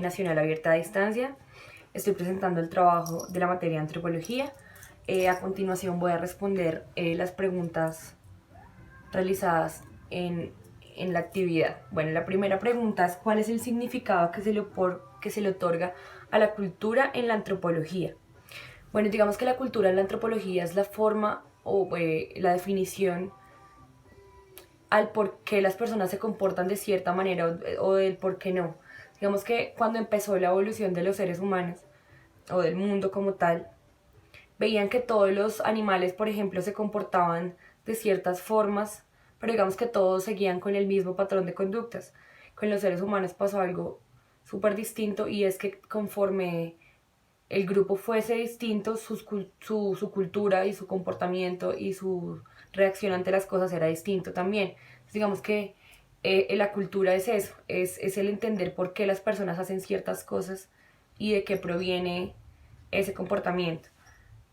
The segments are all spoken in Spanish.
Nacional Abierta a Distancia. Estoy presentando el trabajo de la materia de antropología. A continuación voy a responder las preguntas realizadas en la actividad. Bueno, la primera pregunta es: ¿cuál es el significado que se le otorga a la cultura en la antropología? Bueno, digamos que la cultura en la antropología es la forma o la definición al por qué las personas se comportan de cierta manera o del por qué no. Digamos que cuando empezó la evolución de los seres humanos o del mundo como tal, veían que todos los animales, por ejemplo, se comportaban de ciertas formas, pero digamos que todos seguían con el mismo patrón de conductas. Con los seres humanos pasó algo súper distinto, y es que conforme el grupo fuese distinto, su cultura y su comportamiento y su reacción ante las cosas era distinto también. Entonces, digamos que la cultura es eso, es el entender por qué las personas hacen ciertas cosas y de qué proviene ese comportamiento.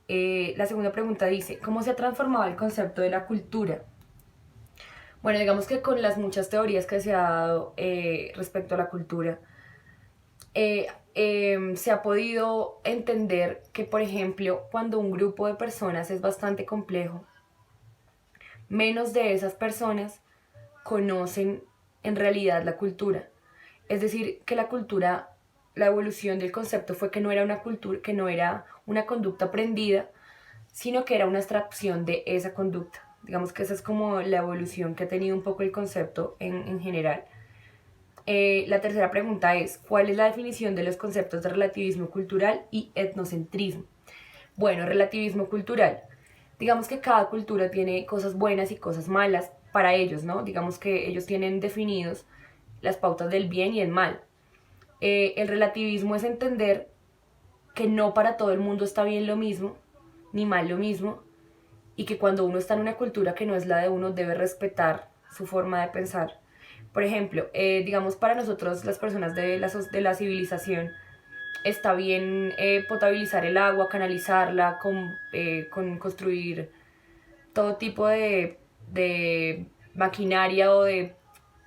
La segunda pregunta dice: ¿cómo se ha transformado el concepto de la cultura? Bueno, digamos que con las muchas teorías que se ha dado respecto a la cultura, se ha podido entender que, por ejemplo, cuando un grupo de personas es bastante complejo, menos de esas personas conocen en realidad la cultura. Es decir, que la cultura, la evolución del concepto fue que no era una cultura, que no era una conducta aprendida, sino que era una abstracción de esa conducta. Digamos que esa es como la evolución que ha tenido un poco el concepto en general. La tercera pregunta es: ¿cuál es la definición de los conceptos de relativismo cultural y etnocentrismo? Bueno, relativismo cultural. Digamos que cada cultura tiene cosas buenas y cosas malas para ellos, ¿no? Digamos que ellos tienen definidos las pautas del bien y el mal. El relativismo es entender que no para todo el mundo está bien lo mismo, ni mal lo mismo, y que cuando uno está en una cultura que no es la de uno, debe respetar su forma de pensar. Por ejemplo, digamos, para nosotros, las personas de la civilización, está bien potabilizar el agua, canalizarla, con construir todo tipo de maquinaria o de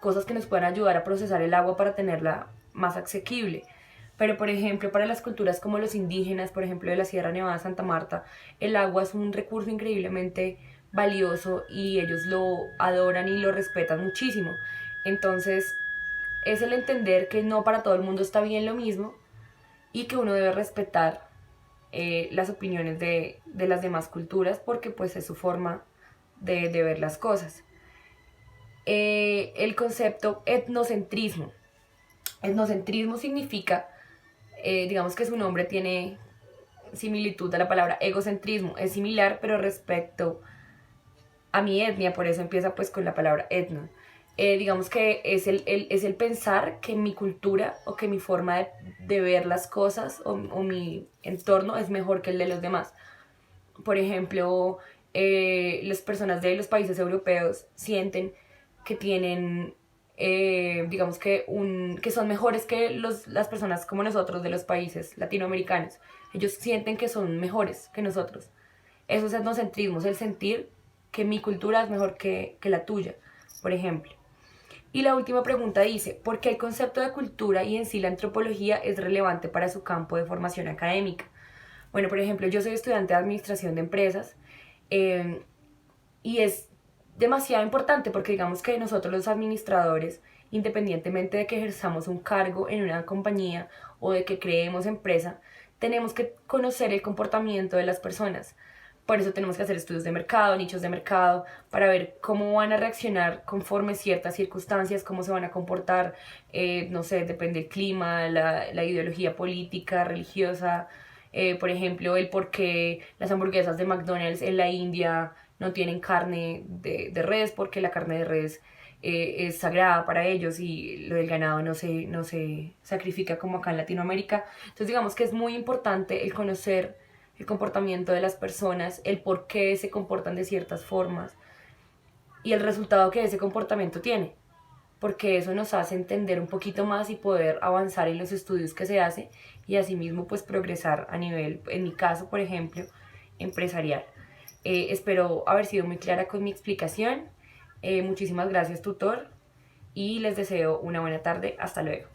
cosas que nos puedan ayudar a procesar el agua para tenerla más asequible. Pero, por ejemplo, para las culturas como los indígenas, por ejemplo, de la Sierra Nevada de Santa Marta, el agua es un recurso increíblemente valioso y ellos lo adoran y lo respetan muchísimo. Entonces, es el entender que no para todo el mundo está bien lo mismo, y que uno debe respetar las opiniones de las demás culturas, porque pues es su forma de ver las cosas. El concepto etnocentrismo. Etnocentrismo significa, digamos que su nombre tiene similitud a la palabra egocentrismo, es similar pero respecto a mi etnia, por eso empieza pues con la palabra etno. Digamos que es el pensar que mi cultura o que mi forma de ver las cosas o mi entorno es mejor que el de los demás. Por ejemplo, las personas de los países europeos sienten que tienen, digamos que son mejores que las personas como nosotros de los países latinoamericanos. Ellos sienten que son mejores que nosotros. Eso es etnocentrismo, es el sentir que mi cultura es mejor que la tuya, por ejemplo. Y la última pregunta dice: ¿por qué el concepto de cultura y en sí la antropología es relevante para su campo de formación académica? Bueno, por ejemplo, yo soy estudiante de administración de empresas, eh, y es demasiado importante porque digamos que nosotros los administradores, independientemente de que ejerzamos un cargo en una compañía o de que creemos empresa, tenemos que conocer el comportamiento de las personas. Por eso tenemos que hacer estudios de mercado, nichos de mercado, para ver cómo van a reaccionar conforme ciertas circunstancias, cómo se van a comportar, no sé, depende del clima, la ideología política, religiosa, por ejemplo, el por qué las hamburguesas de McDonald's en la India no tienen carne de res, porque la carne de res es sagrada para ellos y lo del ganado no se sacrifica como acá en Latinoamérica. Entonces digamos que es muy importante el conocer el comportamiento de las personas, el por qué se comportan de ciertas formas y el resultado que ese comportamiento tiene, porque eso nos hace entender un poquito más y poder avanzar en los estudios que se hace, y asimismo pues progresar a nivel, en mi caso por ejemplo, empresarial. Espero haber sido muy clara con mi explicación. Muchísimas gracias, tutor, y les deseo una buena tarde. Hasta luego.